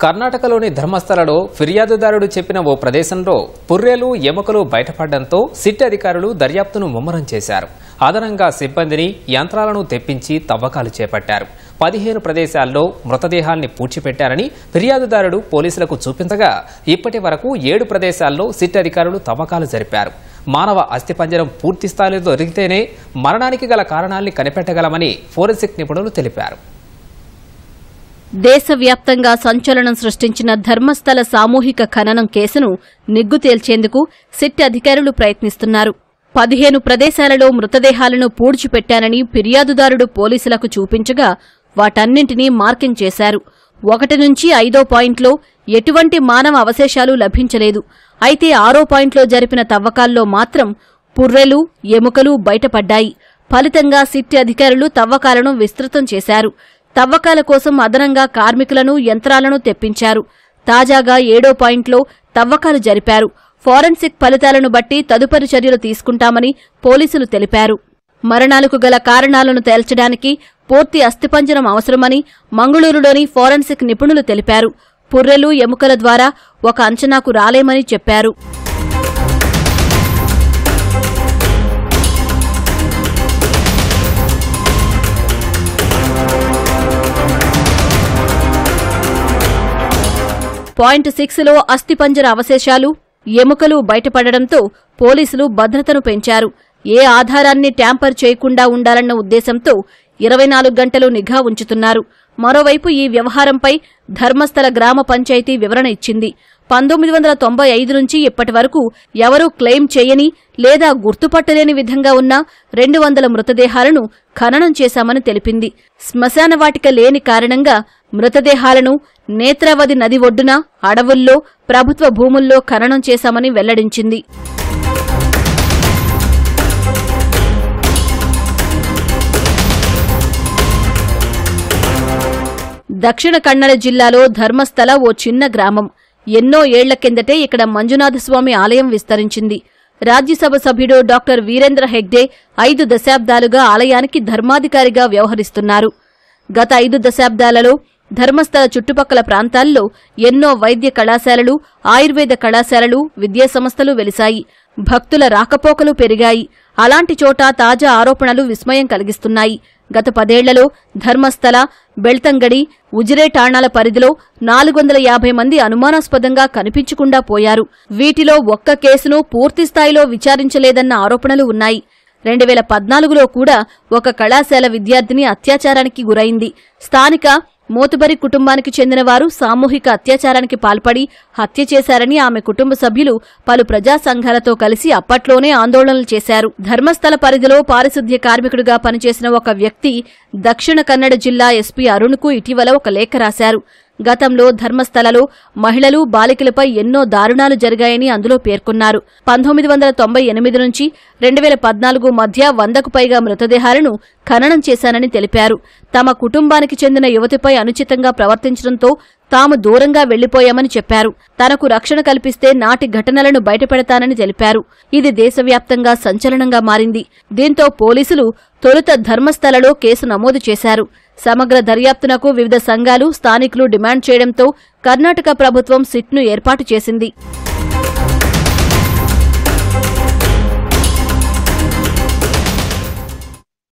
కర్ణాటకలోని ధర్మస్థలలో ఫిర్యాదుదారుడు చెప్పిన ఓ ప్రదేశంలో పుర్రెలు ఎముకలు బయటపడడంతో సిట్ అధికారులు దర్యాప్తును ముమ్మరం చేశారు. అదనంగా సిబ్బందిని యంత్రాలను తెప్పించి తవ్వకాలు చేపట్టారు. 15 ప్రదేశాల్లో మృతదేహాల్ని పూడ్చిపెట్టారని ఫిర్యాదుదారుడు పోలీసులకు చూపించగా ఇప్పటి వరకు 7 ప్రదేశాల్లో సిట్ అధికారులు తవ్వకాలు జరిపారు. మానవ అస్థిపంజరం పూర్తి స్థాయిలో దొరికితేనే మరణానికి గల కారణాల్ని కనిపెట్టగలమని ఫోరెన్సిక్ నిపుణులు తెలిపారు. దేశవ్యాప్తంగా సంచలనం సృష్టించిన ధర్మస్థల సామూహిక ఖననం కేసును నిగ్గు తేల్చేందుకు సిట్ అధికారులు ప్రయత్నిస్తున్నారు. 15 ప్రదేశాలలో మృతదేహాలను పూడ్చిపెట్టానని ఫిర్యాదుదారుడు పోలీసులకు చూపించగా వాటన్నింటినీ మార్కింగ్ చేశారు. 1 నుంచి 5వ పాయింట్లో ఎటువంటి మానవ అవశేషాలు లభించలేదు. అయితే 6వ పాయింట్లో జరిపిన తవ్వకాల్లో మాత్రం పుర్రెలు, ఎముకలు బయటపడ్డాయి. ఫలితంగా సిట్ అధికారులు తవ్వకాలను విస్తృతం చేశారు. తవ్వకాల కోసం అదనంగా కార్మికులను, యంత్రాలను తెప్పించారు. తాజాగా 7వ పాయింట్లో తవ్వకాలు జరిపారు. ఫోరెన్సిక్ ఫలితాలను బట్టి తదుపరి చర్యలు తీసుకుంటామని పోలీసులు తెలిపారు. మరణాలకు గల కారణాలను తేల్చడానికి పూర్తి అస్థిపంజరం అవసరమని మంగళూరులోని ఫోరెన్సిక్ నిపుణులు తెలిపారు. పుర్రెలు, ఎముకల ద్వారా ఒక అంచనాకు రాలేమని చెప్పారు. పాయింట్ 6లో అస్థిపంజర అవశేషాలు, ఎముకలు బయటపడడంతో పోలీసులు భద్రతను పెంచారు. ఏ ఆధారాన్ని ట్యాంపర్ చేయకుండా ఉండాలన్న ఉద్దేశంతో 24 గంటలు నిఘా ఉంచుతున్నారు. మరోవైపు ఈ వ్యవహారంపై ధర్మస్థల గ్రామ పంచాయతీ వివరణ ఇచ్చింది. 1995 నుంచి ఇప్పటి వరకు ఎవరూ క్లెయిమ్ చేయని లేదా గుర్తుపట్టలేని విధంగా ఉన్న 200 మృతదేహాలను ఖననం చేశామని తెలిపింది. శ్మశానవాటిక లేని కారణంగా మృతదేహాలను నేత్రావతి నది ఒడ్డున, అడవుల్లో, ప్రభుత్వ భూముల్లో ఖననం చేశామని వెల్లడించింది. దక్షిణ కన్నడ జిల్లాలో ధర్మస్థల ఓ చిన్న గ్రామం. ఎన్నో ఏళ్ల కిందటే ఇక్కడ మంజునాథస్వామి ఆలయం విస్తరించింది. రాజ్యసభ సభ్యుడు డాక్టర్ వీరేంద్ర హెగ్డే 5 దశాబ్దాలుగా ఆలయానికి ధర్మాధికారిగా వ్యవహరిస్తున్నారు. గత 5 దశాబ్దాలలో ధర్మస్థల చుట్టుపక్కల ప్రాంతాల్లో ఎన్నో వైద్య కళాశాలలు, ఆయుర్వేద కళాశాలలు, విద్యాసంస్థలు వెలిశాయి. భక్తుల రాకపోకలు పెరిగాయి. అలాంటి చోట తాజా ఆరోపణలు విస్మయం కలిగిస్తున్నాయి. గత 10 ఏళ్లలో ధర్మస్థల, బెళ్తంగడి, ఉజిరే ఠాణాల పరిధిలో 450 మంది అనుమానాస్పదంగా కనిపించకుండా పోయారు. వీటిలో ఒక్క కేసును పూర్తిస్థాయిలో విచారించలేదన్న ఆరోపణలు ఉన్నాయి. 2014లో కూడా ఒక కళాశాల విద్యార్థిని అత్యాచారానికి గురైంది. స్థానిక మోతుబరి కుటుంబానికి చెందిన వారు సామూహిక అత్యాచారానికి పాల్పడి హత్య చేశారని ఆమె కుటుంబ సభ్యులు పలు ప్రజా సంఘాలతో కలిసి అప్పట్లోనే ఆందోళనలు చేశారు. ధర్మస్థల పరిధిలో పారిశుద్ధ్య కార్మికుడిగా పనిచేసిన ఒక వ్యక్తి దక్షిణ కన్నడ జిల్లా ఎస్పీ అరుణ్కు ఇటీవల ఒక లేఖ రాశారు. గతంలో ధర్మస్థలలో మహిళలు, బాలికలపై ఎన్నో దారుణాలు జరిగాయని అందులో పేర్కొన్నారు. 1998 నుంచి 2014 మధ్య 100కు పైగా మృతదేహాలను ఖననం చేశానని తెలిపారు. తమ కుటుంబానికి చెందిన యువతిపై అనుచితంగా ప్రవర్తించడంతో తాము దూరంగా వెళ్లిపోయామని చెప్పారు. తనకు రక్షణ కల్పిస్తే నాటి ఘటనలను బయటపెడతానని తెలిపారు. ఇది దేశవ్యాప్తంగా సంచలనంగా మారింది. దీంతో పోలీసులు తొలుత ధర్మస్థలలో కేసు నమోదు చేశారు. సమగ్ర దర్యాప్తునకు వివిధ సంఘాలు, స్థానికులు డిమాండ్ చేయడంతో కర్ణాటక ప్రభుత్వం సిట్ను ఏర్పాటు చేసింది.